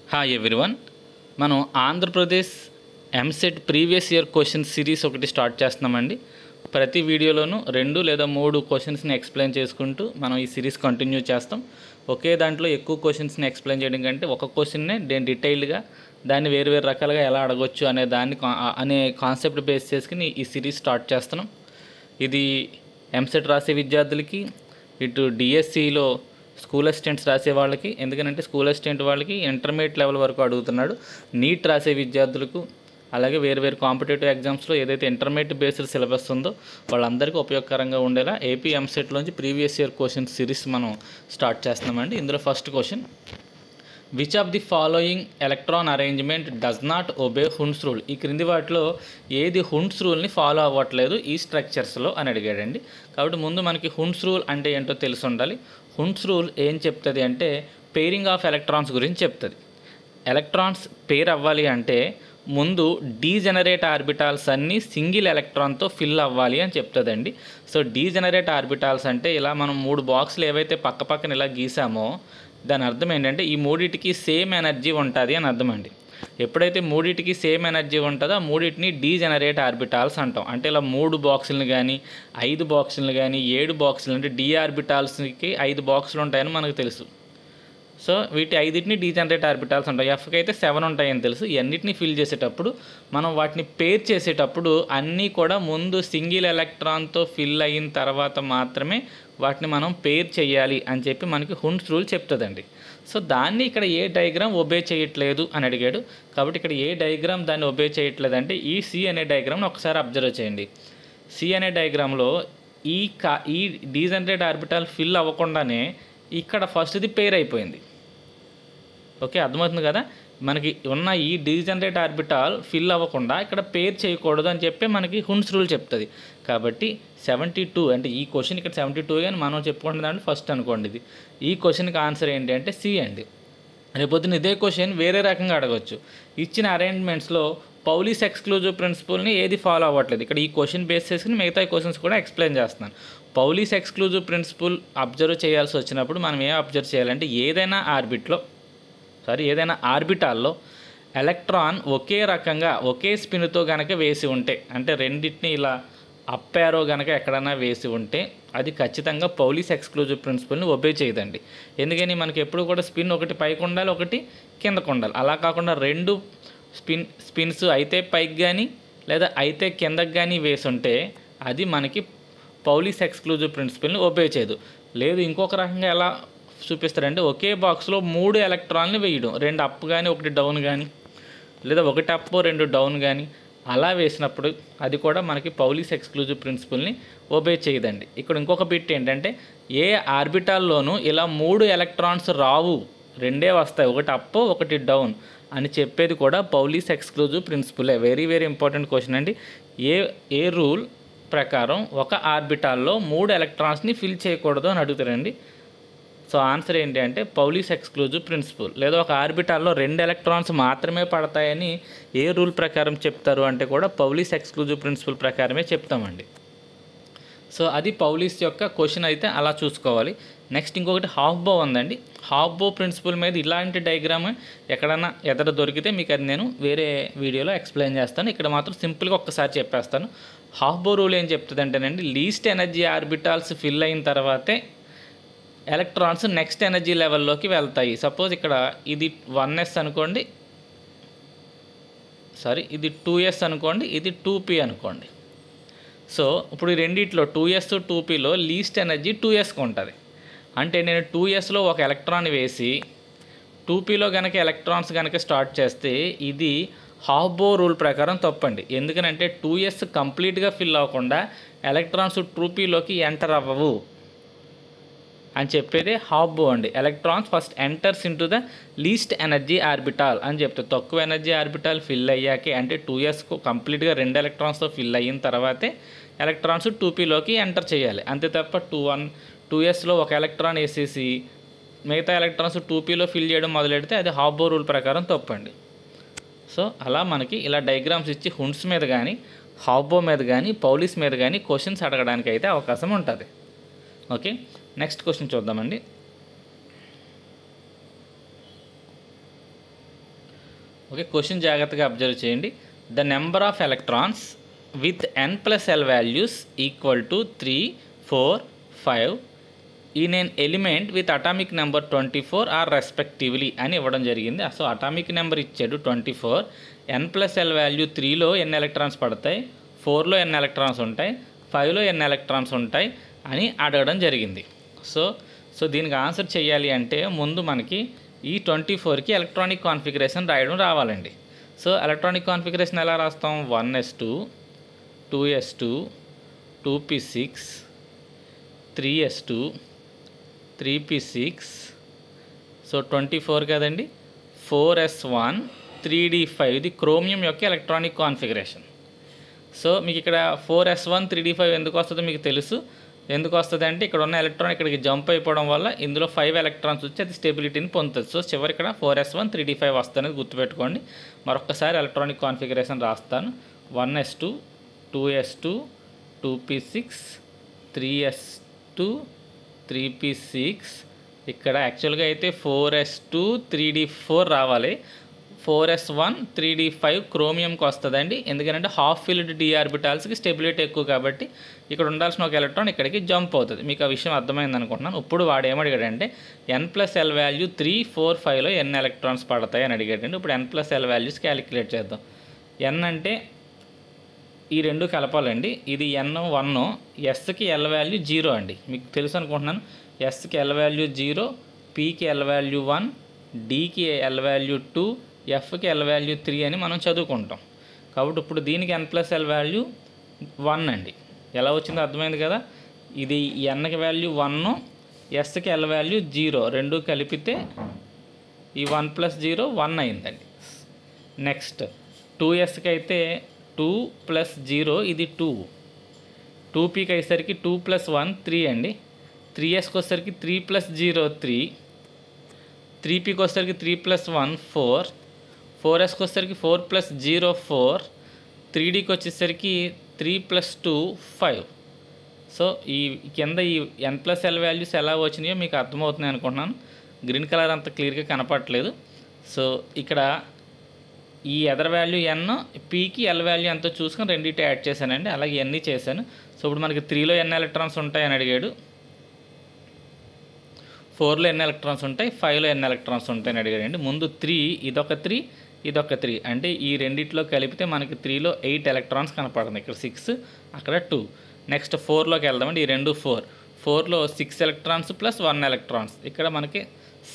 Hi everyone. మనం Andhra Pradesh EAMCET previous year question series ఒకటి start చేస్తున్నామండి. ప్రతి వీడియోలోనూ 2 లేదా 3 క్వశ్చన్స్ని ఎక్స్ప్లెయిన్ చేసుకుంటూ మనం ఈ సిరీస్ కంటిన్యూ చేస్తాం. ఒకే దాంట్లో ఎక్కువ క్వశ్చన్స్ని ఎక్స్ప్లెయిన్ చేయడం కంటే ఒక క్వశ్చన్నే డీటెయిల్డ్గా దాన్ని వేరు రకాలుగా ఎలా అడగొచ్చు అనే కాన్సెప్ట్ బేస్ చేసుకుని ఈ సిరీస్ స్టార్ట్ చేస్తున్నాం. ఇది ఎంసెట్ రాసే విద్యార్థులకి, ఇటు డిఎస్సిలో స్కూల్ అసిస్టెంట్స్ రాసే వాళ్ళకి, ఎందుకంటే స్కూల్ అసిస్టెంట్ వాళ్ళకి ఇంటర్మీడియట్ లెవెల్ వరకు అడుగుతున్నాడు. నీట్ రాసే విద్యార్థులకు, అలాగే వేరు కాంపిటేటివ్ ఎగ్జామ్స్లో ఏదైతే ఇంటర్మీడియట్ బేస్డ్ సిలబస్ ఉందో వాళ్ళందరికీ ఉపయోగకరంగా ఉండేలా ఏపీ ఎంసెట్లోంచి ప్రీవియస్ ఇయర్ క్వశ్చన్ సిరీస్ మనం స్టార్ట్ చేస్తున్నామండి. ఇందులో first question, which of the following electron arrangement does not obey Hund's rule? ఈ క్రింది వాటిలో ఏది హుండ్స్ రూల్ని ఫాలో అవ్వట్లేదు ఈ స్ట్రక్చర్స్లో అని అడిగాడండి. కాబట్టి ముందు మనకి హుండ్స్ రూల్ అంటే ఏంటో తెలిసి ఉండాలి. హుండ్స్ రూల్ ఏం చెప్తుంది అంటే పెయిరింగ్ ఆఫ్ ఎలక్ట్రాన్స్ గురించి చెప్తుంది. ఎలక్ట్రాన్స్ పెయిర్ అవ్వాలి అంటే ముందు డీజెనరేట్ ఆర్బిటాల్స్ అన్నీ సింగిల్ ఎలక్ట్రాన్తో ఫిల్ అవ్వాలి అని చెప్తుందండి. సో డీజెనరేట్ ఆర్బిటాల్స్ అంటే ఇలా మనం 3 బాక్సులు ఏవైతే పక్కన ఇలా గీసామో దాని అర్థం ఏంటంటే ఈ మూడింటికి సేమ్ ఎనర్జీ ఉంటుంది అని అర్థం అండి. ఎప్పుడైతే మూడింటికి సేమ్ ఎనర్జీ ఉంటుందో ఆ మూడింటిని డీజెనరేట్ ఆర్బిటాల్స్ అంటాం. అంటే ఇలా 3 బాక్సులను కానీ 5 బాక్సులను కానీ 7 బాక్సులు అంటే డి ఆర్బిటాల్స్కి 5 బాక్సులు ఉంటాయని మనకు తెలుసు. సో వీటి 5టిని డీజెనరేట్ ఆర్బిటాల్స్ ఉంటాయి. ఎఫ్కి అయితే 7 ఉంటాయని తెలుసు. ఇవన్నిటిని ఫిల్ చేసేటప్పుడు మనం వాటిని పేర్ చేసేటప్పుడు అన్నీ కూడా ముందు సింగిల్ ఎలక్ట్రాన్తో ఫిల్ అయిన తర్వాత మాత్రమే వాటిని మనం పేర్ చేయాలి అని చెప్పి మనకి హుండ్స్ రూల్ చెప్తుందండి. సో దాన్ని ఇక్కడ ఏ డయాగ్రామ్ ఒబే చేయట్లేదు అని అడిగాడు. కాబట్టి ఇక్కడ ఏ డయాగ్రామ్ దాన్ని ఒబే చేయట్లేదు అంటే ఈ సి అనే డయాగ్రామ్ని ఒకసారి అబ్జర్వ్ చేయండి. సి అనే డయాగ్రామ్లో ఈ డీజెనరేట్ ఆర్బిటాల్ ఫిల్ అవ్వకుండానే ఇక్కడ ఫస్ట్ది పేర్ అయిపోయింది. ఓకే, అర్థమవుతుంది కదా. మనకి ఉన్న ఈ డీజెనరేట్ ఆర్బిటాల్ ఫిల్ అవ్వకుండా ఇక్కడ పేర్ చేయకూడదు అని చెప్పి మనకి హుండ్స్ రూల్ చెప్తుంది. కాబట్టి 72 అంటే ఈ క్వశ్చన్ ఇక్కడ 72 అని మనం చెప్పుకుంటున్న దాంట్లో ఫస్ట్ అనుకోండి. ఇది ఈ క్వశ్చన్కి ఆన్సర్ ఏంటి అంటే సి అండి. రేపొద్దున ఇదే క్వశ్చన్ వేరే రకంగా అడగవచ్చు. ఇచ్చిన అరేంజ్మెంట్స్లో పౌలీస్ ఎక్స్క్లూజివ్ ప్రిన్సిపల్ని ఏది ఫాలో అవ్వట్లేదు. ఇక్కడ ఈ క్వశ్చన్ బేస్ చేసుకుని మిగతా క్వశ్చన్స్ కూడా ఎక్స్ప్లెయిన్ చేస్తున్నాను. పౌలీస్ ఎక్స్క్లూజివ్ ప్రిన్సిపల్ అబ్జర్వ్ చేయాల్సి వచ్చినప్పుడు మనం ఏం అబ్జర్వ్ చేయాలంటే ఏదైనా ఆర్బిటాల్లో ఎలక్ట్రాన్ ఒకే రకంగా ఒకే స్పిన్తో కనుక వేసి ఉంటే, అంటే రెండింటిని ఇలా అప్ యారో కనుక ఎక్కడైనా వేసి ఉంటే అది ఖచ్చితంగా పౌలీస్ ఎక్స్క్లూజివ్ ప్రిన్సిపల్ని ఒబే చేయదండి. ఎందుకని మనకి ఎప్పుడు కూడా స్పిన్ ఒకటి పైకి ఉండాలి, ఒకటి కిందకు ఉండాలి. అలా కాకుండా 2 స్పిన్స్ అయితే పైకి కానీ లేదా అయితే కిందకు కానీ వేసి ఉంటే అది మనకి పౌలీస్ ఎక్స్క్లూజివ్ ప్రిన్సిపల్ని ఒబే చేయదు. లేదు ఇంకొక రకంగా ఎలా చూపిస్తారంటే ఒకే బాక్స్లో 3 ఎలక్ట్రాన్లు వేయడం, 2 అప్ కానీ 1 డౌన్ కానీ, లేదా 1 అప్ 2 డౌన్ కానీ అలా వేసినప్పుడు అది కూడా మనకి పౌలీస్ ఎక్స్క్లూజివ్ ప్రిన్సిపల్ని ఒబే చేయదండి. ఇక్కడ ఇంకొక బిట్ ఏంటంటే ఏ ఆర్బిటాల్లోనూ ఇలా 3 ఎలక్ట్రాన్స్ రావు, 2 వస్తాయి, 1 అప్ 1 డౌన్ అని చెప్పేది కూడా పౌలీస్ ఎక్స్క్లూజివ్ ప్రిన్సిపలే. వెరీ ఇంపార్టెంట్ క్వశ్చన్ అండి. ఏ రూల్ ప్రకారం ఒక ఆర్బిటాల్లో 3 ఎలక్ట్రాన్స్ని ఫిల్ చేయకూడదు అని అడుగుతారండి. సో ఆన్సర్ ఏంటి అంటే పౌలీస్ ఎక్స్క్లూజివ్ ప్రిన్సిపల్. లేదా ఒక ఆర్బిటాల్లో 2 ఎలక్ట్రాన్స్ మాత్రమే పడతాయని ఏ రూల్ ప్రకారం చెప్తారు అంటే కూడా పౌలీస్ ఎక్స్క్లూజివ్ ప్రిన్సిపల్ ప్రకారమే చెప్తామండి. సో అది పౌలీస్ యొక్క క్వశ్చన్ అయితే అలా చూసుకోవాలి. నెక్స్ట్ ఇంకొకటి హాఫ్ బో ఉందండి. హాఫ్ బో ప్రిన్సిపల్ మీద ఇలాంటి డయాగ్రామ్ ఎక్కడన్నా ఎదురు దొరికితే మీకు అది నేను వేరే వీడియోలో ఎక్స్ప్లెయిన్ చేస్తాను. ఇక్కడ మాత్రం సింపుల్గా ఒక్కసారి చెప్పేస్తాను. హాఫ్ బో రూల్ ఏం చెప్తుంది అంటేనండి లీస్ట్ ఎనర్జీ ఆర్బిటాల్స్ ఫిల్ అయిన తర్వాతే ఎలక్ట్రాన్స్ నెక్స్ట్ ఎనర్జీ లెవెల్లోకి వెళ్తాయి. సపోజ్ ఇక్కడ ఇది 1s అనుకోండి, ఇది 2s అనుకోండి, ఇది 2p అనుకోండి. సో ఇప్పుడు ఈ రెండిట్లో 2s 2pలో లీస్ట్ ఎనర్జీ 2sకి ఉంటుంది. అంటే నేను 2sలో ఒక ఎలక్ట్రాన్ వేసి 2pలో కనుక ఎలక్ట్రాన్స్ కనుక స్టార్ట్ చేస్తే ఇది హాఫ్ బో రూల్ ప్రకారం తప్పండి. ఎందుకనంటే 2s కంప్లీట్గా ఫిల్ అవ్వకుండా ఎలక్ట్రాన్స్ 2pలోకి ఎంటర్ అవ్వవు అని చెప్పేదే హాఫ్ బో అండి. Electrons first enters into the least energy orbital అని చెప్తారు. తక్కువ ఎనర్జీ ఆర్బిటాల్ ఫిల్ అయ్యాకే, అంటే 2sకు కంప్లీట్గా 2 ఎలక్ట్రాన్స్తో ఫిల్ అయిన తర్వాతే ఎలక్ట్రాన్స్ 2pలోకి ఎంటర్ చేయాలి. అంతే తప్ప 2sలో ఒక ఎలక్ట్రాన్ వేసేసి మిగతా ఎలక్ట్రాన్స్ 2pలో ఫిల్ చేయడం మొదలెడితే అది హాఫ్ బో రూల్ ప్రకారం తప్పండి. సో అలా మనకి ఇలా డయాగ్రామ్స్ ఇచ్చి హుండ్స్ మీద కానీ హాఫ్ బో మీద కానీ పౌలీస్ మీద కానీ క్వశ్చన్స్ అడగడానికి అయితే అవకాశం ఉంటుంది. ఓకే, నెక్స్ట్ క్వశ్చన్ చూద్దామండి. ఓకే, క్వశ్చన్ జాగ్రత్తగా అబ్జర్వ్ చేయండి. The number of electrons with n+l values equal to 3, 4, 5 in an element with atomic number 24 are respectively అని ఇవ్వడం జరిగింది. సో అటామిక్ నెంబర్ ఇచ్చాడు 24, n+l వాల్యూ 3లో ఎన్ని ఎలక్ట్రాన్స్ పడతాయి, 4లో ఎన్ని ఎలక్ట్రాన్స్ ఉంటాయి, 5లో ఎన్ని ఎలక్ట్రాన్స్ ఉంటాయి అని అడగడం జరిగింది. సో దీనికి ఆన్సర్ చేయాలి అంటే ముందు మనకి ఈ 24కి ఎలక్ట్రానిక్ కాన్ఫిగరేషన్ రాయడం రావాలండి. సో ఎలక్ట్రానిక్ కాన్ఫిగరేషన్ ఎలా రాస్తాం, 1s2, 2s2, 2p6, 3s2, 3p6. So 24 కదండి, 4s1, 3d5 ఇది క్రోమియం యొక్క ఎలక్ట్రానిక్ కాన్ఫిగరేషన్. సో మీకు ఇక్కడ 4s1, 3d5 ఎందుకు వస్తుందో మీకు తెలుసు. ఎందుకు వస్తుంది అంటే ఇక్కడ ఉన్న ఎలక్ట్రాన్ ఇక్కడికి జంప్ అయిపోవడం వల్ల ఇందులో 5 ఎలక్ట్రాన్స్ వచ్చి అది స్టెబిలిటీని పొందుతుంది. సో చివరి ఇక్కడ 4s1, 3d5 వస్తుంది గుర్తుపెట్టుకోండి. మరొకసారి ఎలక్ట్రానిక్ కాన్ఫిగరేషన్ రాస్తాను. 1s2, 2s2, 2p6, 3s2, 3p6. ఇక్కడ యాక్చువల్గా అయితే 4s2, 3d4 రావాలి. 4s1, 3d5 క్రోమియంకి వస్తుందండి. ఎందుకంటే హాఫ్ ఫిల్డ్ డి ఆర్బిటాల్స్కి స్టెబిలిటీ ఎక్కువ కాబట్టి ఇక్కడ ఉండాల్సిన ఒక ఎలక్ట్రాన్ ఇక్కడికి జంప్ అవుతుంది. మీకు ఆ విషయం అర్థమైంది అనుకుంటున్నాను. ఇప్పుడు వాడు ఏమడిగాడంటే n+l వాల్యూ 3, 4, 5లో ఎన్ని ఎలక్ట్రాన్స్ పడతాయి అని అడిగాడండి. ఇప్పుడు n+l వాల్యూస్ క్యాలిక్యులేట్ చేద్దాం. n అంటే ఈ రెండు కలపాలండి. ఇది n1, ఎస్కి l వాల్యూ 0 అండి. మీకు తెలుసు అనుకుంటున్నాను. ఎస్కి l వాల్యూ 0, పీకి l value 1, డీకి l value 2, ఎఫ్కి l value 3 అని మనం చదువుకుంటాం. కాబట్టి ఇప్పుడు దీనికి n+l వాల్యూ 1 అండి. ఎలా వచ్చిందో అర్థమైంది కదా. ఇది nకి వాల్యూ 1, ఎస్కి l వాల్యూ 0, రెండు కలిపితే ఈ 1 + 0 1 అయిందండి. నెక్స్ట్ 2sకి అయితే 2 + 0 ఇది 2, 2pకి అయ్యేసరికి 2 + 1 3 అండి. 3sకి వచ్చేసరికి 3 + 0 3, 3pకి వచ్చేసరికి 3 + 1 4, 4sకి వచ్చేసరికి 4 + 0 4, 3dకి వచ్చేసరికి 3 + 2 5. సో ఈ కింద ఈ n+l వాల్యూస్ ఎలా వచ్చినాయో మీకు అర్థమవుతున్నాయి అనుకుంటున్నాను. గ్రీన్ కలర్ అంత క్లియర్గా కనపడట్లేదు. సో ఇక్కడ ఈ ఎదర్ వాల్యూ n, పీకి l వాల్యూ ఎంతో చూసుకొని రెండింటి యాడ్ చేశానండి. అలాగే ఎన్ని చేశాను. సో ఇప్పుడు మనకి 3లో ఎన్ని ఎలక్ట్రాన్స్ ఉంటాయని అడిగాడు, 4లో ఎన్ని ఎలక్ట్రాన్స్ ఉంటాయి, 5లో ఎన్ని ఎలక్ట్రాన్స్ ఉంటాయని అడిగాడండి. ముందు 3, ఇదొక 3, ఇదొక 3 అంటే ఈ రెండిట్లో కలిపితే మనకి 3లో 8 ఎలక్ట్రాన్స్ కనపడుతుంది. ఇక్కడ 6, అక్కడ 2. నెక్స్ట్ 4లోకి వెళ్దామండి. ఈ రెండు 4లో 6 ఎలక్ట్రాన్స్ ప్లస్ 1 ఎలక్ట్రాన్స్, ఇక్కడ మనకి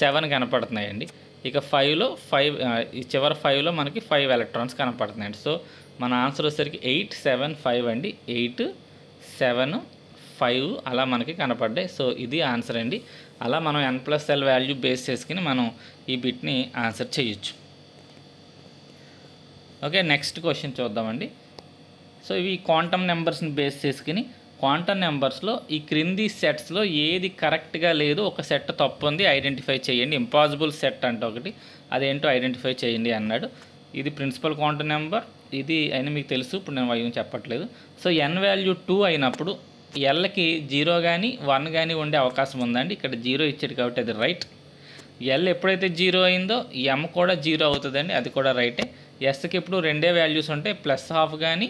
7 కనపడుతున్నాయండి. ఇక 5లో 5, ఈ చివరి 5లో మనకి 5 ఎలక్ట్రాన్స్ కనపడుతున్నాయండి. సో మన ఆన్సర్ వచ్చేసరికి 8, 7, 5 అండి. 8, 7, 5 అలా మనకి కనపడ్డాయి. సో ఇది ఆన్సర్ అండి. అలా మనం n+l వాల్యూ బేస్ చేసుకుని మనం ఈ బిట్ని ఆన్సర్ చేయొచ్చు. ఓకే, నెక్స్ట్ క్వశ్చన్ చూద్దామండి. సో ఇవి క్వాంటమ్ నెంబర్స్ని బేస్ చేసుకుని క్వాంటమ్ నెంబర్స్లో ఈ క్రింది సెట్స్లో ఏది కరెక్ట్గా లేదు, ఒక సెట్ తప్పు ఉంది, ఐడెంటిఫై చేయండి. ఇంపాసిబుల్ సెట్ అంటే ఒకటి, అదేంటో ఐడెంటిఫై చేయండి అన్నాడు. ఇది ప్రిన్సిపల్ క్వాంటమ్ నెంబర్, ఇది అయినా మీకు తెలుసు, ఇప్పుడు నేను ఏం చెప్పట్లేదు. సో n వాల్యూ 2 అయినప్పుడు ఎల్కి 0 కానీ 1 కానీ ఉండే అవకాశం ఉందండి. ఇక్కడ 0 ఇచ్చాడు కాబట్టి అది రైట్. ఎల్ ఎప్పుడైతే 0 అయిందో m కూడా 0 అవుతుందండి, అది కూడా రైటే. ఎస్కి ఇప్పుడు రెండే వాల్యూస్ ఉంటాయి, +½ కానీ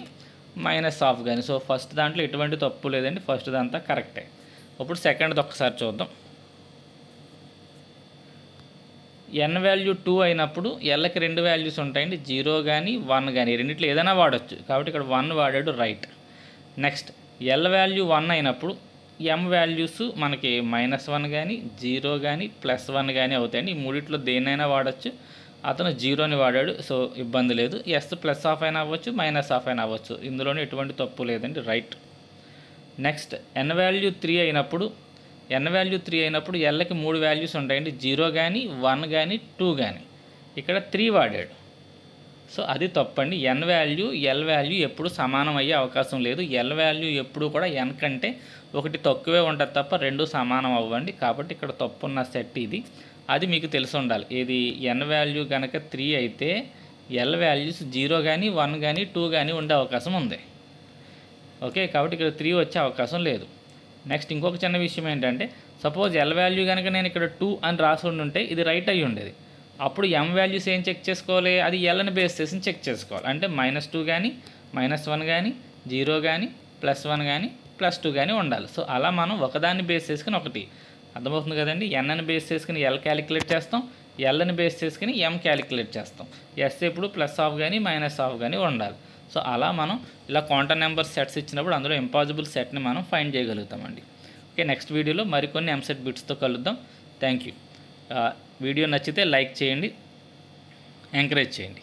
-½ కానీ. సో ఫస్ట్ దాంట్లో ఎటువంటి తప్పు లేదండి, ఫస్ట్ దాంతా కరెక్టే. ఇప్పుడు సెకండ్ది ఒకసారి చూద్దాం. n వాల్యూ 2 అయినప్పుడు ఎల్కి రెండు వాల్యూస్ ఉంటాయండి, 0 కానీ 1 కానీ, రెండిట్లో ఏదైనా వాడచ్చు. కాబట్టి ఇక్కడ 1 వాడాడు, రైట్. నెక్స్ట్ ఎల్ వాల్యూ 1 అయినప్పుడు m వాల్యూస్ మనకి -1 కానీ 0 కానీ +1 కానీ అవుతాయండి. ఈ మూడిట్లో దేన్నైనా వాడచ్చు. అతను 0ని వాడాడు, సో ఇబ్బంది లేదు. ఎస్ +½ అయినా అవ్వచ్చు, -½ అయినా అవ్వచ్చు, ఇందులోనే ఎటువంటి తప్పు లేదండి, రైట్. నెక్స్ట్ n వాల్యూ 3 అయినప్పుడు ఎల్కి 3 వాల్యూస్ ఉంటాయండి, 0 కానీ 1 కానీ 2 కానీ. ఇక్కడ 3 వాడాడు, సో అది తప్పండి. n వాల్యూ ఎల్ వాల్యూ ఎప్పుడు సమానం అయ్యే అవకాశం లేదు. ఎల్ వాల్యూ ఎప్పుడు కూడా n కంటే ఒకటి తక్కువే ఉంటుంది తప్ప రెండు సమానం అవ్వండి. కాబట్టి ఇక్కడ తప్పున్న సెట్ ఇది, అది మీకు తెలిసి ఉండాలి. ఇది n వాల్యూ కనుక 3 అయితే ఎల్ వాల్యూస్ 0 కానీ 1 కానీ 2 కానీ ఉండే అవకాశం ఉంది. ఓకే, కాబట్టి ఇక్కడ 3 వచ్చే అవకాశం లేదు. నెక్స్ట్ ఇంకొక చిన్న విషయం ఏంటంటే, సపోజ్ ఎల్ వాల్యూ కనుక నేను ఇక్కడ 2 అని రాసి ఉంటే ఇది రైట్ అయ్యి ఉండేది. అప్పుడు ఎం వాల్యూస్ ఏం చెక్ చేసుకోవాలి, అది ఎల్ని బేస్ చేసుకుని చెక్ చేసుకోవాలి. అంటే -2 కానీ -1 కానీ 0 కానీ +1 కానీ +2 కానీ ఉండాలి. సో అలా మనం ఒకదాన్ని బేస్ చేసుకుని ఒకటి, అర్థమవుతుంది కదండి. ఎన్ని బేస్ చేసుకుని ఎల్ క్యాలిక్యులేట్ చేస్తాం, ఎల్ని బేస్ చేసుకుని ఎం క్యాలిక్యులేట్ చేస్తాం. ఎస్ ఎప్పుడు +1 కానీ -1 కానీ ఉండాలి. సో అలా మనం ఇలా క్వాంటమ్ నెంబర్ సెట్స్ ఇచ్చినప్పుడు అందులో ఇంపాసిబుల్ సెట్ని మనం ఫైండ్ చేయగలుగుతామండి. ఓకే, నెక్స్ట్ వీడియోలో మరికొన్ని ఎంసెట్ బిట్స్తో కలుద్దాం. Thank you. వీడియో నచ్చితే లైక్ చేయండి, ఎంకరేజ్ చేయండి.